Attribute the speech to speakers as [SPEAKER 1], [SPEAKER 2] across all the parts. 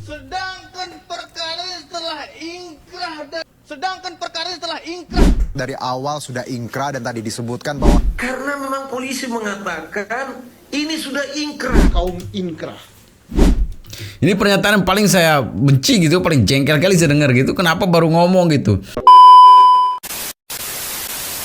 [SPEAKER 1] Sedangkan perkara setelah ingkrah
[SPEAKER 2] dari awal sudah ingkrah dan tadi disebutkan bahwa
[SPEAKER 3] karena memang polisi mengatakan ini sudah ingkrah.
[SPEAKER 4] Kaum inkrah.
[SPEAKER 5] Ini pernyataan yang paling saya benci gitu, paling jengkel kali saya dengar gitu. Kenapa baru ngomong gitu?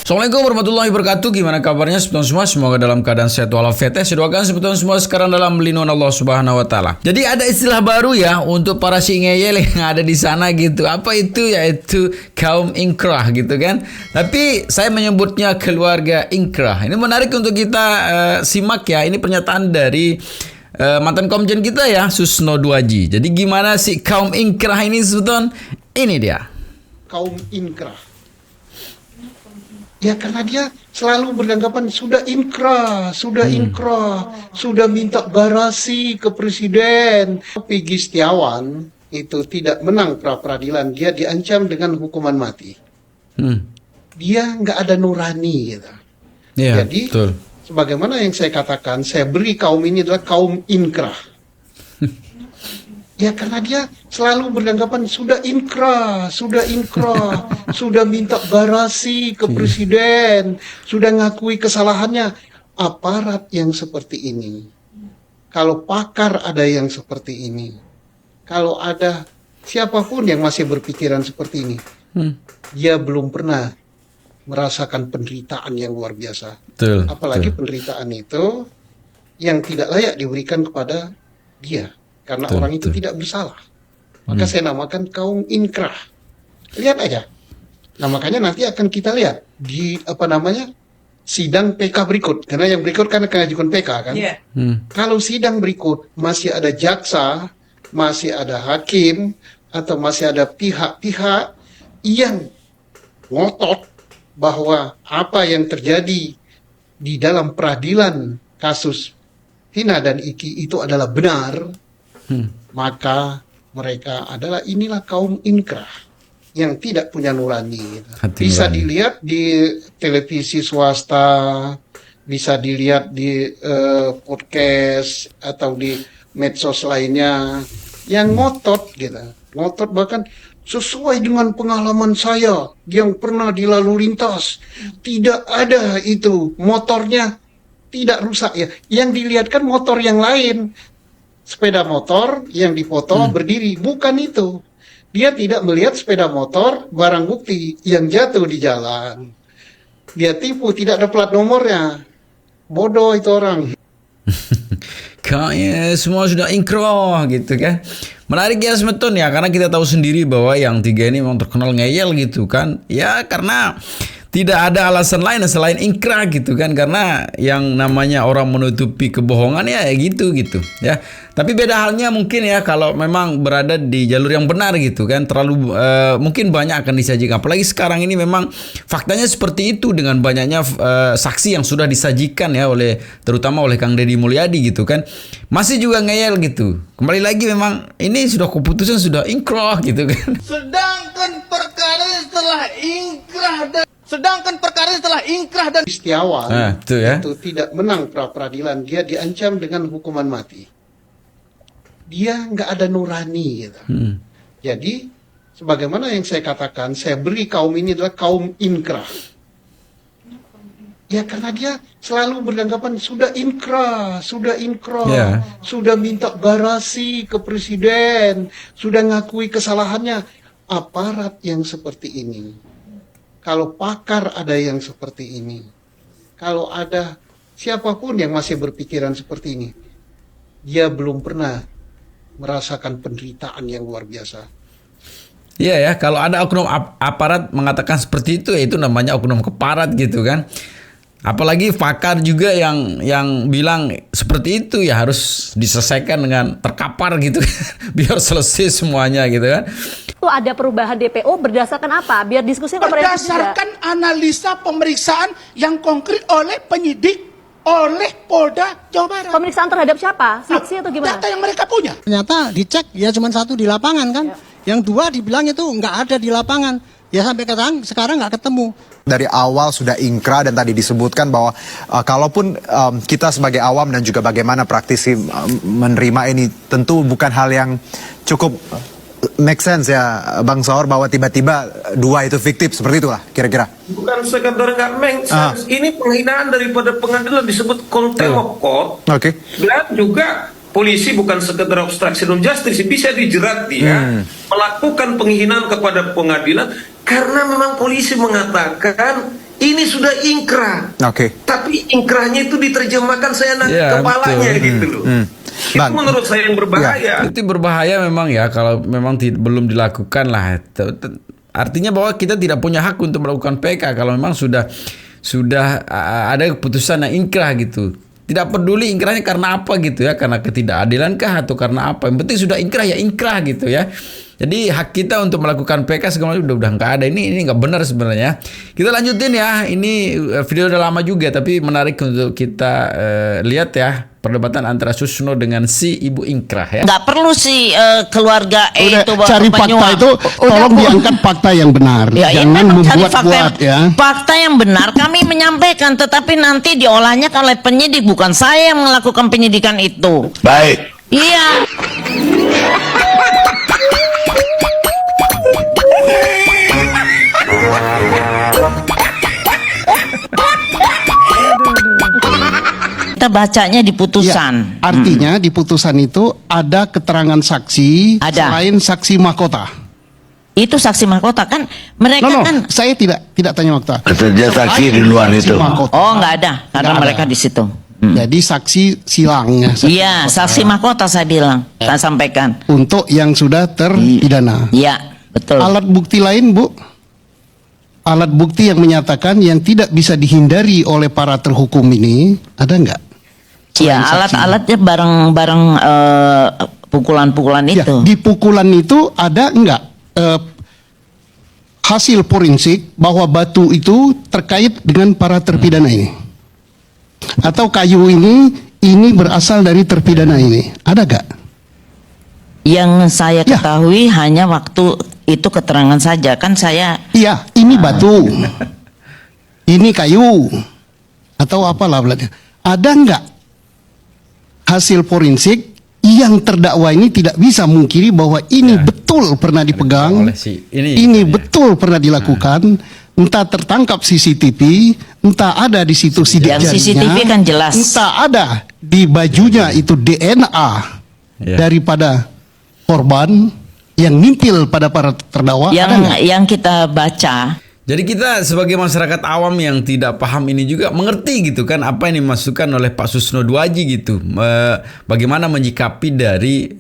[SPEAKER 5] Assalamualaikum warahmatullahi wabarakatuh. Gimana kabarnya sebetulnya semua? Semoga dalam keadaan sehat walafiat. Saya doakan sebetulnya semua sekarang dalam lindungan Allah Subhanahu wa taala. Jadi ada istilah baru ya untuk para si ngeyel yang ada di sana gitu. Apa itu? Yaitu kaum inkrah gitu kan. Tapi saya menyebutnya keluarga inkrah. Ini menarik untuk kita simak ya. Ini pernyataan dari mantan komjen kita ya, Susno Duaji. Jadi gimana sih kaum inkrah ini sebetulnya? Ini dia.
[SPEAKER 4] Kaum inkrah. Ya karena dia selalu beranggapan sudah inkrah, sudah minta garasi ke presiden. Peggy Setiawan itu tidak menang pra-peradilan, dia diancam dengan hukuman mati. Dia nggak ada nurani gitu.
[SPEAKER 5] Ya,
[SPEAKER 4] Jadi
[SPEAKER 5] betul.
[SPEAKER 4] sebagaimana yang saya katakan, saya beri kaum ini adalah kaum inkrah. Ya karena dia selalu beranggapan sudah inkrah, sudah minta garasi ke presiden, sudah ngakui kesalahannya. Aparat yang seperti ini, kalau pakar ada yang seperti ini, kalau ada siapapun yang masih berpikiran seperti ini, dia belum pernah merasakan penderitaan yang luar biasa.
[SPEAKER 5] Betul,
[SPEAKER 4] Apalagi
[SPEAKER 5] betul.
[SPEAKER 4] penderitaan itu yang tidak layak diberikan kepada dia. Karena
[SPEAKER 5] Betul,
[SPEAKER 4] orang itu
[SPEAKER 5] betul.
[SPEAKER 4] tidak bersalah. Maka saya namakan kaum inkrah. Lihat aja. Nah makanya nanti akan kita lihat di sidang PK berikut. Karena yang berikut kan akan ajukan PK kan.
[SPEAKER 1] Iya.
[SPEAKER 4] Kalau sidang berikut masih ada jaksa, masih ada hakim, atau masih ada pihak-pihak yang ngotot bahwa apa yang terjadi di dalam peradilan kasus Vina dan Iki itu adalah benar, maka mereka adalah inilah kaum inkrah yang tidak punya nurani.
[SPEAKER 5] Hati
[SPEAKER 4] Bisa
[SPEAKER 5] nurani.
[SPEAKER 4] dilihat di televisi swasta, bisa dilihat di podcast atau di medsos lainnya yang ngotot gitu, ngotot bahkan sesuai dengan pengalaman saya yang pernah di lalu lintas, tidak ada itu motornya tidak rusak ya. Yang dilihatkan motor yang lain, sepeda motor yang difoto berdiri, bukan itu. Dia tidak melihat sepeda motor barang bukti yang jatuh di jalan. Dia tipu, tidak ada plat nomornya. Bodoh itu orang.
[SPEAKER 5] Kayaknya semua sudah inkrah gitu kan. Menarik ya sebetulnya karena kita tahu sendiri bahwa yang tiga ini memang terkenal ngeyel gitu kan. Ya karena tidak ada alasan lain selain inkrah gitu kan, karena yang namanya orang menutupi kebohongan ya gitu ya. Tapi beda halnya mungkin ya kalau memang berada di jalur yang benar gitu kan, terlalu mungkin banyak akan disajikan. Apalagi sekarang ini memang faktanya seperti itu dengan banyaknya saksi yang sudah disajikan ya oleh terutama oleh Kang Deddy Mulyadi gitu kan. Masih juga ngeyel gitu. Kembali lagi memang ini sudah keputusan sudah inkrah gitu kan.
[SPEAKER 1] Sedangkan perkara setelah ingkrah dan
[SPEAKER 4] Setiawan
[SPEAKER 5] Itu ya.
[SPEAKER 4] itu tidak menang pra-peradilan, dia diancam dengan hukuman mati. Dia nggak ada nurani gitu. Jadi sebagaimana yang saya katakan, saya beri kaum ini adalah kaum inkrah. Ya karena dia selalu beranggapan sudah inkrah,
[SPEAKER 5] Ya.
[SPEAKER 4] sudah minta garasi ke presiden, sudah ngakui kesalahannya. Aparat yang seperti ini, kalau pakar ada yang seperti ini, kalau ada siapapun yang masih berpikiran seperti ini, dia belum pernah merasakan penderitaan yang luar biasa.
[SPEAKER 5] Iya ya, kalau ada oknum aparat mengatakan seperti itu, ya itu namanya oknum keparat gitu kan. Apalagi pakar juga yang bilang seperti itu ya harus diselesaikan dengan terkapar gitu kan. Biar selesai semuanya gitu kan.
[SPEAKER 6] Itu ada perubahan DPO berdasarkan apa? Biar diskusi komprehensif juga.
[SPEAKER 1] berdasarkan analisa pemeriksaan yang konkret oleh penyidik, oleh Polda Jawa Barat.
[SPEAKER 6] Pemeriksaan terhadap siapa? Saksi atau gimana?
[SPEAKER 1] Data yang mereka punya.
[SPEAKER 7] Ternyata dicek ya cuma satu di lapangan kan. Yang dua dibilang itu nggak ada di lapangan. Ya sampai sekarang nggak ketemu.
[SPEAKER 2] dari awal sudah ingkrah dan tadi disebutkan bahwa kalaupun kita sebagai awam dan juga bagaimana praktisi menerima ini tentu bukan hal yang cukup make sense ya Bang Saur bahwa tiba-tiba dua itu fiktif seperti itulah kira-kira.
[SPEAKER 3] Bukan sekedar nggak make sense, ini penghinaan daripada pengadilan disebut contempt of court.
[SPEAKER 2] Oke.
[SPEAKER 3] Dan juga polisi bukan sekedar obstruction of justice, bisa dijerat dia melakukan penghinaan kepada pengadilan karena memang polisi mengatakan ini sudah ingkrah.
[SPEAKER 2] Oke.
[SPEAKER 3] Tapi ingkrahnya itu diterjemahkan seenak kepalanya gitu loh. Itu
[SPEAKER 2] Bang,
[SPEAKER 3] menurut saya yang berbahaya.
[SPEAKER 5] Itu berbahaya memang ya kalau memang belum dilakukan lah. Artinya bahwa kita tidak punya hak untuk melakukan PK kalau memang sudah ada keputusan yang ingkrah gitu. Tidak peduli ingkrahnya karena apa gitu ya, karena ketidakadilan kah atau karena apa. Yang penting sudah ingkrah ya ingkrah gitu ya. Jadi hak kita untuk melakukan PK segala macam udah nggak ada. Ini nggak benar sebenarnya. Kita lanjutin ya. Ini video udah lama juga tapi menarik untuk kita lihat ya perdebatan antara Susno dengan si Ibu Ingkrah ya.
[SPEAKER 8] Nggak perlu si keluarga
[SPEAKER 4] Udah,
[SPEAKER 8] itu
[SPEAKER 4] cari fakta
[SPEAKER 8] penyuap.
[SPEAKER 4] itu tolong diangkat fakta yang benar.
[SPEAKER 8] Ya,
[SPEAKER 4] Jangan
[SPEAKER 8] memang cari
[SPEAKER 4] membuat-buat ya.
[SPEAKER 8] Fakta yang benar kami menyampaikan, tetapi nanti diolahnya oleh penyidik, bukan saya yang melakukan penyidikan itu.
[SPEAKER 9] Baik.
[SPEAKER 8] Iya. Kita bacanya di putusan.
[SPEAKER 4] Ya, artinya di putusan itu ada keterangan saksi
[SPEAKER 8] Ada.
[SPEAKER 4] selain saksi mahkota.
[SPEAKER 8] Itu saksi mahkota kan mereka
[SPEAKER 4] No,
[SPEAKER 8] kan.
[SPEAKER 4] saya tidak tanya fakta.
[SPEAKER 9] Kerja saksi di luar
[SPEAKER 4] Saksi
[SPEAKER 9] itu.
[SPEAKER 4] mahkota.
[SPEAKER 8] Oh, nggak ada karena
[SPEAKER 4] Nggak ada.
[SPEAKER 8] mereka di situ.
[SPEAKER 4] Jadi saksi silang ya.
[SPEAKER 8] Iya, saksi mahkota saya bilang, saya sampaikan.
[SPEAKER 4] Untuk yang sudah terpidana.
[SPEAKER 8] Iya, betul.
[SPEAKER 4] Alat bukti lain, Bu? Alat bukti yang menyatakan yang tidak bisa dihindari oleh para terhukum ini ada nggak?
[SPEAKER 8] Iya,
[SPEAKER 4] Selain saksi.
[SPEAKER 8] alat-alatnya bareng-bareng pukulan-pukulan
[SPEAKER 4] Ya,
[SPEAKER 8] itu.
[SPEAKER 4] di pukulan itu ada nggak hasil forensik bahwa batu itu terkait dengan para terpidana ini? Atau kayu ini berasal dari terpidana ini? Ada nggak?
[SPEAKER 8] Yang saya
[SPEAKER 4] Ya.
[SPEAKER 8] ketahui hanya waktu itu keterangan saja. Kan saya
[SPEAKER 4] Iya, ini batu, ini kayu, atau apalah belakang. Ada nggak hasil forensik yang terdakwa ini tidak bisa mungkiri bahwa ini betul pernah dipegang,
[SPEAKER 5] Oleh si ini
[SPEAKER 4] betul pernah dilakukan, entah tertangkap CCTV, entah ada di situ sidik
[SPEAKER 8] Yang
[SPEAKER 4] jarinya,
[SPEAKER 8] CCTV kan jelas.
[SPEAKER 4] entah ada di bajunya itu DNA
[SPEAKER 5] Ya.
[SPEAKER 4] daripada korban yang nimpil pada para terdakwa. ada nggak?
[SPEAKER 8] yang kita baca.
[SPEAKER 5] Jadi kita sebagai masyarakat awam yang tidak paham ini juga mengerti gitu kan apa yang dimasukkan oleh Pak Susno Duaji gitu. Bagaimana menyikapi dari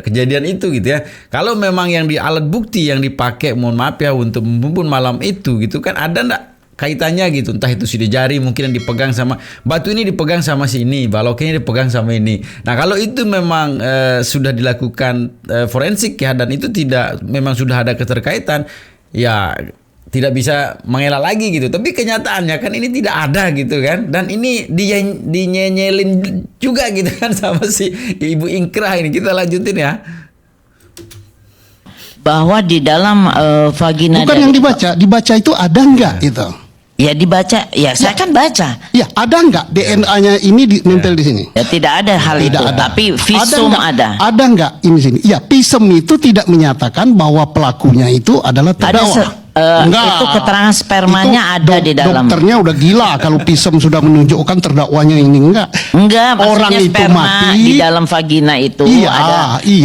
[SPEAKER 5] kejadian itu gitu ya. Kalau memang yang di alat bukti yang dipakai mohon maaf ya untuk membunuh malam itu gitu kan ada enggak kaitannya gitu, entah itu sidik jari mungkin yang dipegang sama batu ini dipegang sama si ini, balok ini dipegang sama ini. Nah kalau itu memang sudah dilakukan forensik ya dan itu tidak memang sudah ada keterkaitan ya tidak bisa mengelak lagi gitu. Tapi kenyataannya kan ini tidak ada gitu kan. Dan ini dinyenyelin juga gitu kan sama si Ibu Ingkrah ini. Kita lanjutin ya.
[SPEAKER 8] Bahwa di dalam vagina
[SPEAKER 4] Bukan yang dibaca itu ada nggak itu?
[SPEAKER 8] Ya dibaca, ya saya kan baca.
[SPEAKER 4] Ya ada nggak DNA-nya ini nempel di sini?
[SPEAKER 8] Ya tidak ada hal itu, tapi visum ada.
[SPEAKER 4] Ada nggak ini sini? Ya visum itu tidak menyatakan bahwa pelakunya itu adalah terdakwa.
[SPEAKER 8] Itu keterangan spermanya ada di dalam.
[SPEAKER 4] Dokternya udah gila kalau visum sudah menunjukkan terdakwanya ini enggak.
[SPEAKER 8] Enggak,
[SPEAKER 4] Orang
[SPEAKER 8] maksudnya
[SPEAKER 4] itu
[SPEAKER 8] sperma
[SPEAKER 4] mati.
[SPEAKER 8] di dalam vagina itu
[SPEAKER 4] Iya,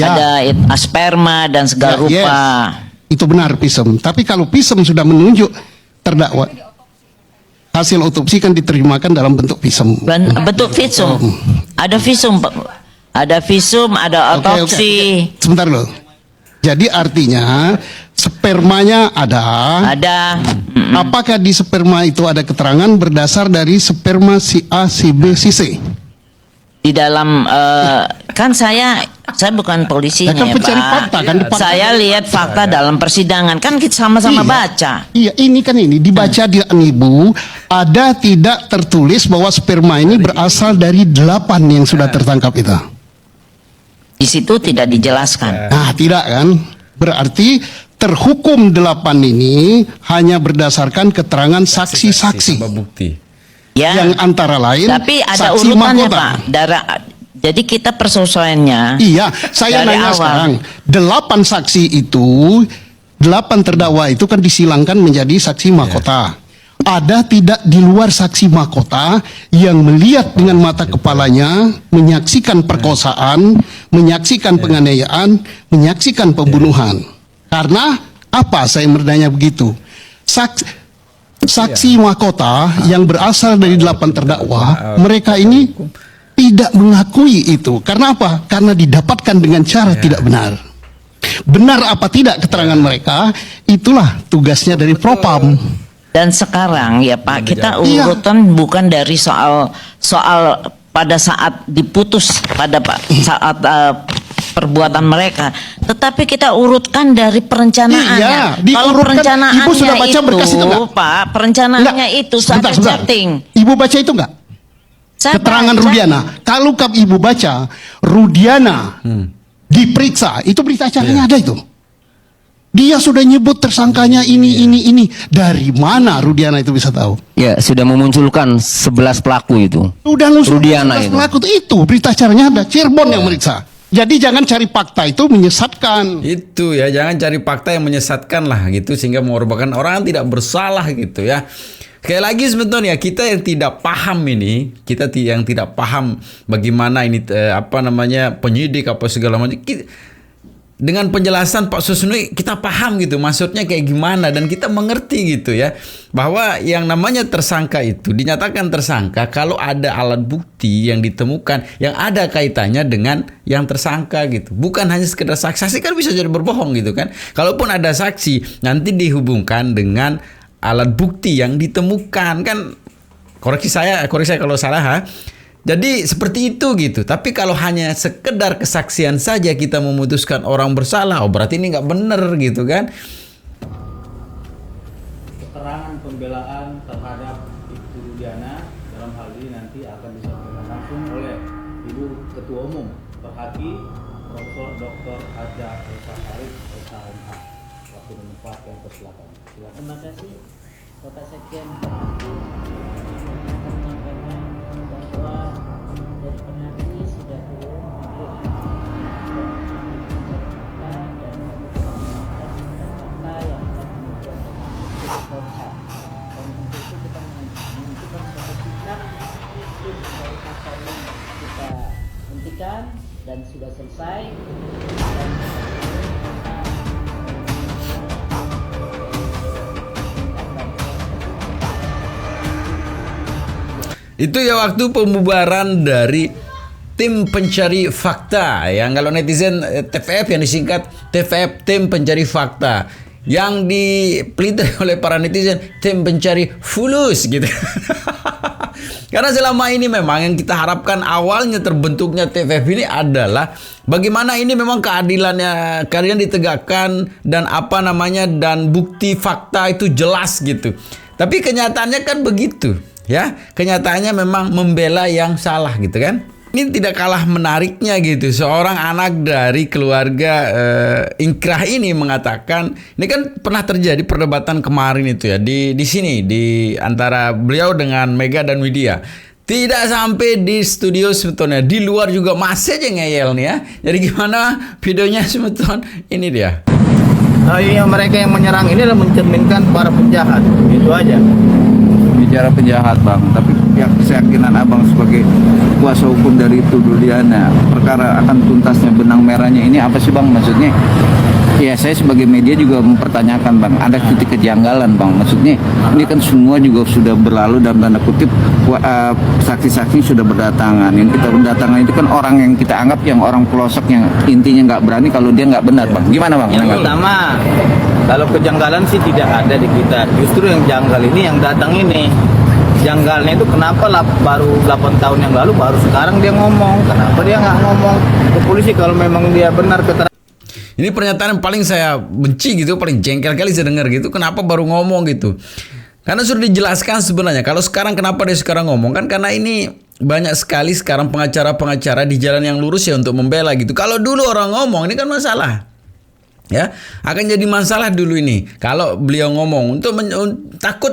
[SPEAKER 8] ada sperma dan segala rupa.
[SPEAKER 4] Yes, itu benar visum. Tapi kalau visum sudah menunjuk terdakwa, hasil otopsi kan diterjemahkan dalam bentuk visum.
[SPEAKER 8] Bentuk visum. Ada visum, Pak. Ada visum, ada otopsi.
[SPEAKER 4] Oke. Sebentar loh. Jadi artinya spermanya ada.
[SPEAKER 8] Ada.
[SPEAKER 4] Apakah di sperma itu ada keterangan berdasar dari sperma si A, si B, si C?
[SPEAKER 8] Di dalam kan saya bukan polisinya
[SPEAKER 4] Ya kan
[SPEAKER 8] ya,
[SPEAKER 4] pencari
[SPEAKER 8] Pak.
[SPEAKER 4] fakta kan, fakta.
[SPEAKER 8] Saya lihat fakta dalam persidangan kan kita sama-sama baca.
[SPEAKER 4] Iya, ini kan dibaca di Anibu ada tidak tertulis bahwa sperma ini berasal dari 8 yang sudah tertangkap itu.
[SPEAKER 8] Di situ tidak dijelaskan.
[SPEAKER 4] Nah, tidak kan? Berarti terhukum 8 ini hanya berdasarkan keterangan saksi-saksi.
[SPEAKER 5] Tambah bukti.
[SPEAKER 8] Ya.
[SPEAKER 4] Yang antara lain
[SPEAKER 8] Tapi ada
[SPEAKER 4] saksi
[SPEAKER 8] urutannya,
[SPEAKER 4] mahkota.
[SPEAKER 8] Pak. Jadi kita persesuaiannya.
[SPEAKER 4] Iya, saya
[SPEAKER 8] dari
[SPEAKER 4] nanya
[SPEAKER 8] awal.
[SPEAKER 4] sekarang. 8 saksi itu, 8 terdakwa itu kan disilangkan menjadi saksi mahkota. Ada tidak di luar saksi mahkota yang melihat dengan mata kepalanya, menyaksikan perkosaan, menyaksikan penganiayaan, menyaksikan pembunuhan. Karena apa saya bertanya begitu? Saksi mahkota yang berasal dari 8 terdakwa, mereka ini tidak mengakui itu. Karena apa? Karena didapatkan dengan cara tidak benar. Benar apa tidak keterangan mereka, itulah tugasnya dari Propam.
[SPEAKER 8] Dan sekarang ya Pak, kita
[SPEAKER 4] Iya.
[SPEAKER 8] urutan bukan dari soal pada saat diputus pada saat perbuatan mereka, tetapi kita urutkan dari perencanaannya.
[SPEAKER 4] Iya,
[SPEAKER 8] Kalau
[SPEAKER 4] diurutkan.
[SPEAKER 8] perencanaannya
[SPEAKER 4] Ibu sudah baca berkas itu nggak?
[SPEAKER 8] Pak, perencanaannya itu
[SPEAKER 4] Sebentar,
[SPEAKER 8] ada
[SPEAKER 4] sebentar.
[SPEAKER 8] chatting.
[SPEAKER 4] Ibu baca itu enggak?
[SPEAKER 8] Saya
[SPEAKER 4] Keterangan
[SPEAKER 8] baca.
[SPEAKER 4] Rudiana. Kalau ibu baca Rudiana diperiksa, itu berita acaranya ada itu. Dia sudah nyebut tersangkanya ini. Dari mana Rudiana itu bisa tahu?
[SPEAKER 9] Ya, sudah memunculkan 11 pelaku itu.
[SPEAKER 4] Udah
[SPEAKER 9] Rudiana itu.
[SPEAKER 4] pelaku itu berita acaranya ada. Cirebon yang meriksa. Jadi jangan cari fakta itu menyesatkan.
[SPEAKER 5] Itu ya, jangan cari fakta yang menyesatkan lah gitu sehingga mengorbankan orang yang tidak bersalah gitu ya. Sekali lagi sebetulnya kita yang tidak paham ini, yang tidak paham bagaimana ini penyidik apa segala macam. Dengan penjelasan Pak Susnui kita paham gitu maksudnya kayak gimana dan kita mengerti gitu ya bahwa yang namanya tersangka itu dinyatakan tersangka kalau ada alat bukti yang ditemukan yang ada kaitannya dengan yang tersangka gitu, bukan hanya sekedar saksi kan bisa jadi berbohong gitu kan. Kalaupun ada saksi nanti dihubungkan dengan alat bukti yang ditemukan kan, koreksi saya kalau salah ha. Jadi seperti itu gitu. Tapi kalau hanya sekedar kesaksian saja kita memutuskan orang bersalah, berarti ini nggak benar gitu kan?
[SPEAKER 10] Keterangan pembelaan terhadap Ibu Rudiana dalam hal ini nanti akan disampaikan langsung oleh Ibu Ketua Umum Perhati Profesor Dr. Aja Elsa Arif SHMH. Waktu menempatkan yang persilakan.
[SPEAKER 8] Terima kasih Bapak Sekjen.
[SPEAKER 11] Dan sudah selesai.
[SPEAKER 5] Itu ya waktu pembubaran dari tim pencari fakta yang kalau netizen TVF yang disingkat TVF tim pencari fakta yang dipelitari oleh para netizen tim pencari fulus gitu. Karena selama ini memang yang kita harapkan awalnya terbentuknya TVF ini adalah bagaimana ini memang keadilan ditegakkan dan dan bukti fakta itu jelas gitu. Tapi kenyataannya kan begitu ya. Kenyataannya memang membela yang salah gitu kan. Ini tidak kalah menariknya gitu. Seorang anak dari keluarga inkrah ini mengatakan, ini kan pernah terjadi perdebatan kemarin itu ya di sini di antara beliau dengan Mega dan Widya. Tidak sampai di studio sebetulnya, di luar juga masih aja ngeyel nih ya. Jadi gimana videonya sebetulnya? Ini dia.
[SPEAKER 10] Mereka yang menyerang ini adalah mencerminkan para penjahat. Itu aja.
[SPEAKER 12] Bicara penjahat bang, tapi keyakinan abang sebagai kuasa hukum dari itu Rudiana, perkara akan tuntasnya benang merahnya ini apa sih bang maksudnya? Ya saya sebagai media juga mempertanyakan bang, ada titik kejanggalan bang, maksudnya ini kan semua juga sudah berlalu dalam tanda kutip, saksi-saksi sudah berdatangan, yang kita berdatangan itu kan orang yang kita anggap yang orang pelosok yang intinya nggak berani kalau dia nggak benar bang, gimana bang?
[SPEAKER 10] Yang pertama, kalau kejanggalan sih tidak ada di kita, justru yang janggal ini yang datang ini. Janggalnya itu kenapa baru 8 tahun yang lalu baru sekarang dia ngomong, kenapa dia nggak ngomong ke polisi kalau memang dia benar keterangan.
[SPEAKER 5] Ini pernyataan yang paling saya benci gitu, paling jengkel kali saya dengar gitu. Kenapa baru ngomong gitu? Karena sudah dijelaskan sebenarnya. Kalau sekarang kenapa dia sekarang ngomong kan karena ini banyak sekali sekarang pengacara-pengacara di jalan yang lurus ya untuk membela gitu. Kalau dulu orang ngomong ini kan masalah. ya akan jadi masalah dulu ini kalau beliau ngomong takut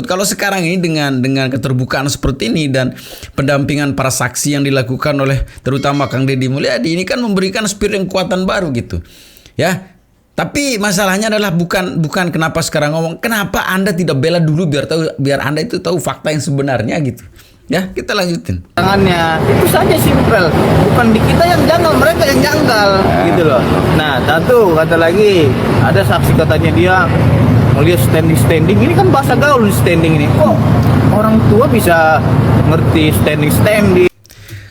[SPEAKER 5] kalau sekarang ini dengan keterbukaan seperti ini dan pendampingan para saksi yang dilakukan oleh terutama Kang Deddy Mulyadi ini kan memberikan spirit kekuatan baru gitu ya. Tapi masalahnya adalah bukan kenapa sekarang ngomong, kenapa Anda tidak bela dulu biar Anda itu tahu fakta yang sebenarnya gitu. Ya, kita lanjutin.
[SPEAKER 10] Tangannya itu saja simpel, bukan di kita yang janggal, mereka yang janggal gitu loh. Nah, satu kata lagi, ada saksi katanya dia melihat standing, ini kan bahasa gaul standing ini. Kok orang tua bisa ngerti standing?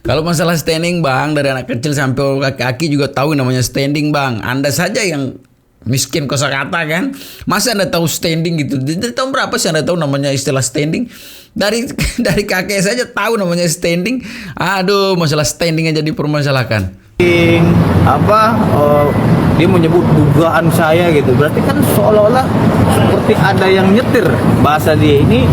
[SPEAKER 5] Kalau masalah standing bang, dari anak kecil sampai kaki juga tahu namanya standing bang. Anda saja yang miskin kosakata kan, masa Anda tahu standing gitu? Dari tahun berapa sih Anda tahu namanya istilah standing? Dari kakek saja tahu namanya standing. Aduh, masalah standing aja dipermasalahkan.
[SPEAKER 10] Dia menyebut dugaan saya gitu, berarti kan seolah-olah seperti ada yang nyetir bahasa dia ini,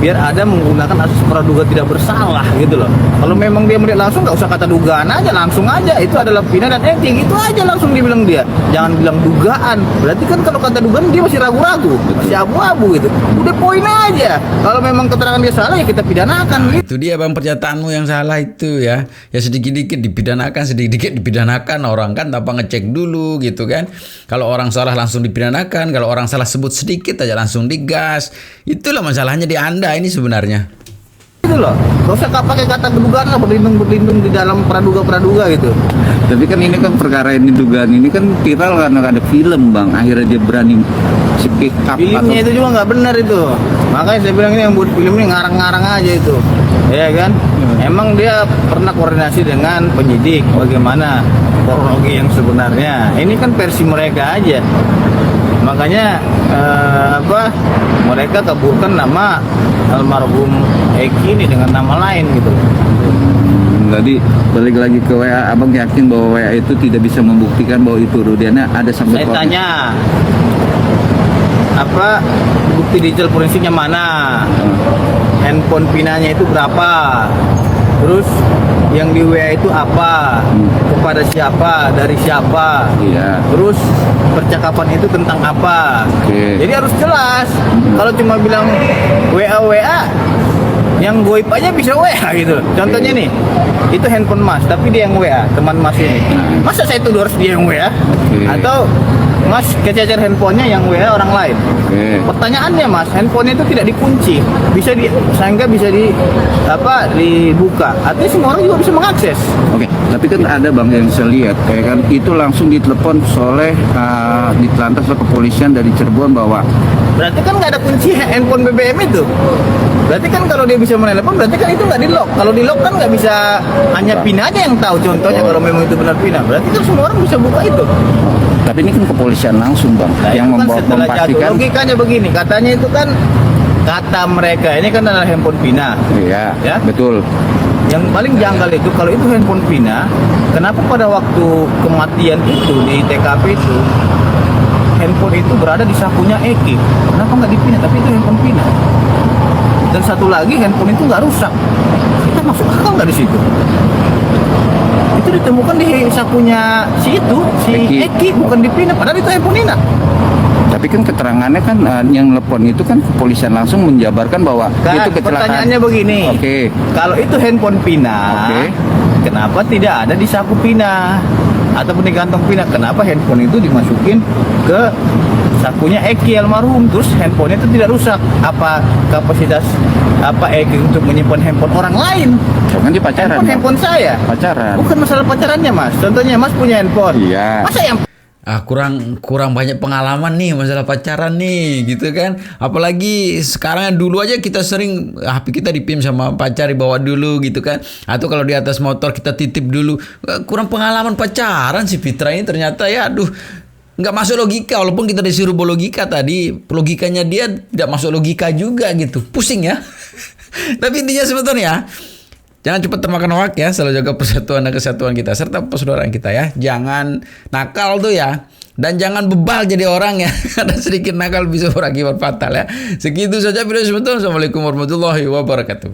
[SPEAKER 10] biar ada menggunakan asas praduga tidak bersalah gitu loh. Kalau memang dia melihat langsung, nggak usah kata dugaan aja, langsung aja itu adalah pidana dan etik, itu aja langsung dibilang dia, jangan bilang dugaan. Berarti kan kalau kata dugaan dia masih ragu-ragu, masih abu-abu gitu. Udah poin aja, kalau memang keterangan dia salah ya kita pidanakan gitu.
[SPEAKER 5] Itu dia bang, pernyataanmu yang salah itu ya sedikit-dikit dipidanakan, sedikit-dikit dipidanakan. Orang kan tanpa ngecek dulu gitu kan. Kalau orang salah langsung dipidanakan, kalau orang salah sebut sedikit aja langsung digas. Itulah masalahnya di Anda ini sebenarnya.
[SPEAKER 10] Itu loh, gak usah pakai kata dugaan lah, berlindung di dalam praduga gitu.
[SPEAKER 12] Tapi kan ini kan perkara ini dugaan ini kan viral karena ada film bang, akhirnya dia berani speak up.
[SPEAKER 10] Filmnya itu juga nggak benar itu, makanya saya bilang ini yang buat film ini ngarang-ngarang aja itu, ya kan? Emang dia pernah koordinasi dengan penyidik bagaimana kronologi yang sebenarnya. Ini kan versi mereka aja, makanya mereka kaburkan nama almarhum Eki ini dengan nama lain gitu.
[SPEAKER 12] Tadi balik lagi ke WA, abang yakin bahwa WA itu tidak bisa membuktikan bahwa itu Rudiana ada sangkut
[SPEAKER 10] Saya
[SPEAKER 12] pautnya?
[SPEAKER 10] tanya, bukti digital forensiknya mana? Handphone pinanya itu berapa? Terus yang di WA itu apa? Kepada siapa? Dari siapa?
[SPEAKER 12] Iya.
[SPEAKER 10] Terus percakapan itu tentang apa? Jadi harus jelas. Kalau cuma bilang WA, yang goib aja bisa WA gitu. Contohnya nih, itu handphone Mas, tapi dia yang WA, teman Mas ini. Masa saya tuduh harus dia yang WA? Atau Mas kececer handphonenya yang WA orang lain? Pertanyaannya Mas, handphonenya itu tidak dikunci, sehingga bisa dibuka. Artinya semua orang juga bisa mengakses.
[SPEAKER 12] Tapi kan ada bang yang saya lihat, kayak kan itu langsung ditelepon oleh di Telantas kepolisian dari Cirebon bahwa
[SPEAKER 10] berarti kan nggak ada kunci handphone BBM itu. Berarti kan kalau dia bisa menelepon, berarti kan itu nggak di lock. Kalau di lock kan nggak bisa, hanya PIN aja yang tahu. Contohnya kalau memang itu benar PIN, berarti kan semua orang bisa buka itu.
[SPEAKER 12] Tapi ini kan kepolisian langsung bang, yang memastikan.
[SPEAKER 10] Logikanya begini, katanya itu kan kata mereka ini kan adalah handphone Pina.
[SPEAKER 12] Iya, ya? Betul.
[SPEAKER 10] Yang paling janggal itu kalau itu handphone Pina, kenapa pada waktu kematian itu di TKP itu handphone itu berada di sakunya Eki? Kenapa nggak dipindah? Tapi itu handphone Pina. Dan satu lagi handphone itu nggak rusak. Kita masuk akal nggak di situ? Itu ditemukan di sakunya si Eki, bukan dipindah. Padahal itu handphone Nina.
[SPEAKER 12] Tapi kan keterangannya kan yang telepon itu kan kepolisian langsung menjabarkan bahwa itu kecelakaan.
[SPEAKER 10] Pertanyaannya begini. Kalau itu handphone Pina, kenapa tidak ada di saku Pina ataupun di kantong Pina? Kenapa handphone itu dimasukin ke sakunya Eki almarhum, terus handphonenya itu tidak rusak? Apa kapasitas Eki untuk menyimpan handphone orang lain?
[SPEAKER 12] Kan dia pacaran.
[SPEAKER 10] Handphone saya.
[SPEAKER 12] Pacaran.
[SPEAKER 10] Bukan masalah pacarannya Mas. Contohnya Mas punya handphone.
[SPEAKER 12] Iya.
[SPEAKER 10] Masa yang
[SPEAKER 5] kurang banyak pengalaman nih masalah pacaran nih gitu kan. Apalagi sekarang dulu aja kita sering HP kita dipinjam sama pacar, dibawa dulu gitu kan. Atau kalau di atas motor kita titip dulu. Kurang pengalaman pacaran si Fitra ini ternyata ya nggak masuk logika. Walaupun kita disuruh logika tadi, logikanya dia tidak masuk logika juga gitu. Pusing ya. Tapi intinya sebetulnya jangan cepat termakan hoak ya, selalu jaga persatuan dan kesatuan kita serta persaudaraan kita ya. Jangan nakal tuh ya. Dan jangan bebal jadi orang ya. Ada sedikit nakal bisa berakibat fatal ya. Segitu saja video sebetulnya. Assalamualaikum warahmatullahi wabarakatuh.